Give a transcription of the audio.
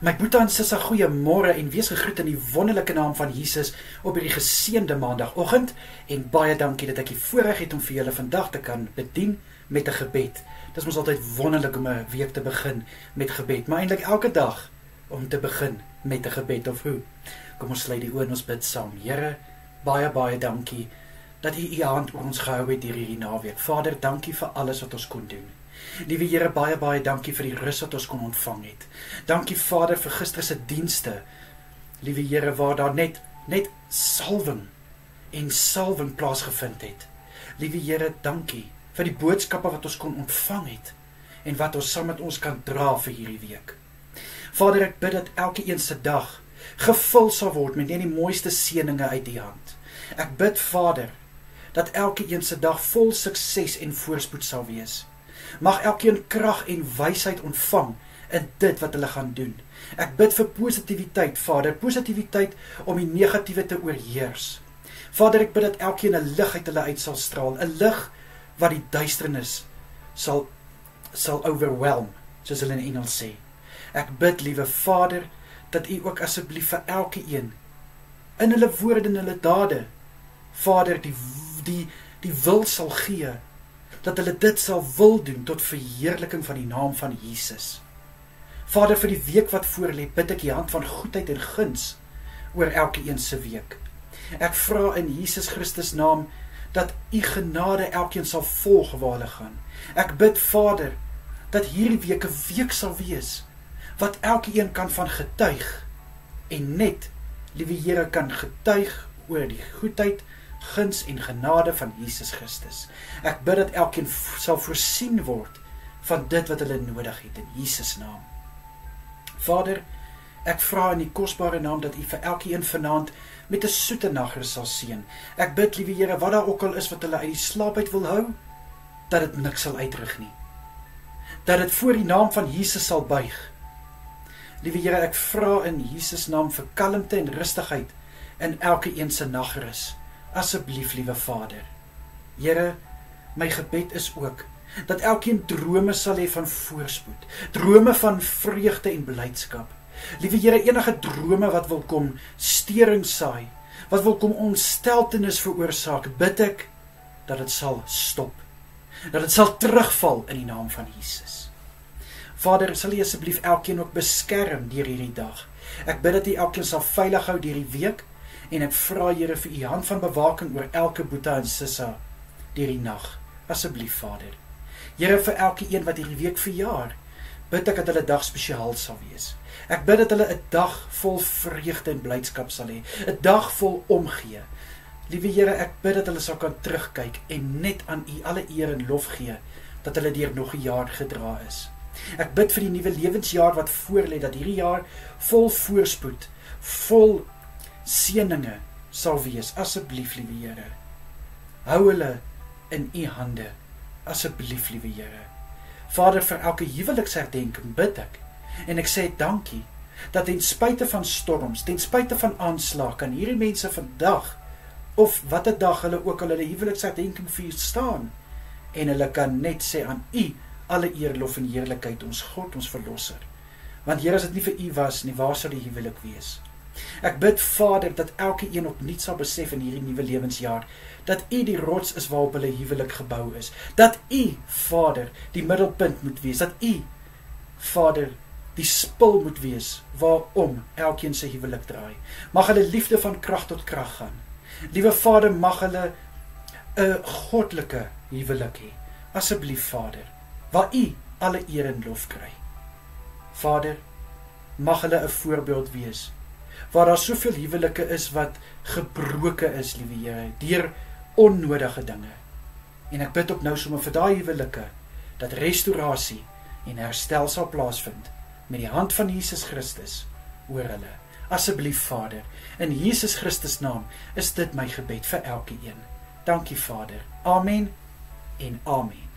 My boetie en sissa, goeiemôre en wees gegroet in die wonderlike naam van Jesus op hierdie geseënde maandagoggend en baie dankie dat ek die voorreg het om vir julle vandag te kan bedien met 'n gebed. Dit is mos altyd wonderlik om 'n week te begin met gebed, maar eintlik elke dag om te begin met 'n gebed of hoe. Kom ons sluit die oë en ons bid saam. Here, baie dankie dat U U hand oor ons gehou het hierdie naweek. Vader, dankie vir alles wat ons kon doen. Liewe Here, baie dankie vir die rus wat ons kon ontvang het. Dankie Vader vir gister se dienste. Liewe Here, waar daar net salwing plaasgevind het. Liewe Here, dankie vir die boodskappe wat ons kon ontvang het en wat ons saam met ons kan dra vir hierdie week. Vader, ek bid dat elke een se dag gevul sal word met net die mooiste seëninge uit U hand. Ek bid Vader dat elke een se dag vol sukses en voorspoed sal wees. Mag elkeen krag en wysheid ontvang in dit wat hulle gaan doen. Ek bid vir positiwiteit, Vader, positiwiteit om die negatiewe te oorheers. Vader, ek bid dat elkeen 'n lig uit hulle uit sal straal, 'n lig wat die duisternis sal overwhelm, soos hulle in Engels sê. Ek bid, liewe Vader, dat U ook asseblief vir elke een in hulle woorde en hulle dade, Vader, die wil sal gee, dat hulle dit sal wil doen tot verheerliking van die naam van Jesus. Vader, vir die week wat voorlê, bid ek die hand van goedheid en guns oor elke een se week. Ek vra in Jesus Christus naam dat U genade elkeen sal volg waar hulle gaan. Ek bid Vader dat hierdie week 'n week sal wees wat elke een kan van getuig en net, liewe Here, kan getuig oor die goedheid, guns en genade van Jesus Christus. Ek bid dat elkeen sal voorsien word van dit wat hulle nodig het in Jesus naam. Vader, ek vra in die kosbare naam dat U vir elkeen vanaand met 'n soete nagrus sal seën. Ek bid, liewe Here, wat daar ook al is wat hulle uit die slaap uit wil hou, dat dit niks sal uitrig nie. Dat dit voor die naam van Jesus sal buig. Liewe Here, ek vra in Jesus naam vir kalmte en rustigheid in elke een se nagrus. Asseblief, liewe Vader. Here, my gebed is ook dat elkeen drome sal hê van voorspoed, drome van vreugde en blydskap. Liewe Here, enige drome wat wil kom stering saai, wat wil kom ontsteltenis veroorsaak, bid ek dat dit sal stop, dat dit sal terugval in die naam van Jesus. Vader, sal U asseblief elkeen ook beskerm deur hierdie dag. Ek bid dat U elkeen sal veilig hou deur die week, en ek vra, Here, vir U hand van bewaking oor elke boetie en sissa deur die nag. Asseblief, Vader. Here, vir elke een wat hierdie week verjaar, bid ek dat hulle dag spesiaal sal wees. Ek bid dat hulle 'n dag vol vreugde en blydskap sal hê, 'n dag vol omgee. Liewe Here, ek bid dat hulle sal kan terugkyk en net aan U alle eer en lof gee, dat hulle deur nog 'n jaar gedra is. Ek bid vir die nuwe lewensjaar wat voorlê, dat hierdie jaar vol voorspoed, vol seëninge sal wees. Asseblief, liewe Here, hou hulle in U hande. Asseblief, liewe Here. Vader, vir elke huweliksherdenking bid ek, en ek sê dankie, dat ten spyte van storms, ten spyte van aanslag, kan hierdie mense vandag, of wat 'n dag hulle ook al hulle huweliksherdenking vier staan, en hulle kan net sê aan U alle eer, lof en heerlikheid, ons God, ons verlosser. Want Here, as dit nie vir U was nie, waar sou die huwelik wees? Ek bid, Vader, dat elke een opnuut sal besef in hierdie nuwe lewensjaar, dat U die rots is waarop hulle huwelik gebou is. Dat U, Vader, die middelpunt moet wees. Dat U, Vader, die spil moet wees waarom elkeen sy huwelik draai. Mag hulle liefde van krag tot krag gaan. Liewe Vader, mag hulle 'n goddelike huwelik hê. Asseblief, Vader, waar U alle eer en lof kry. Vader, mag hulle 'n voorbeeld wees, waar daar soveel huwelike is wat gebroke is, liewe Here, deur onnodige dinge. En ek bid ook nou sommer vir daai huwelike, dat restaurasie en herstel sal plaasvind, met die hand van Jesus Christus oor hulle. Asseblief, Vader, in Jesus Christus naam is dit my gebed vir elke een. Dankie, Vader. Amen en amen.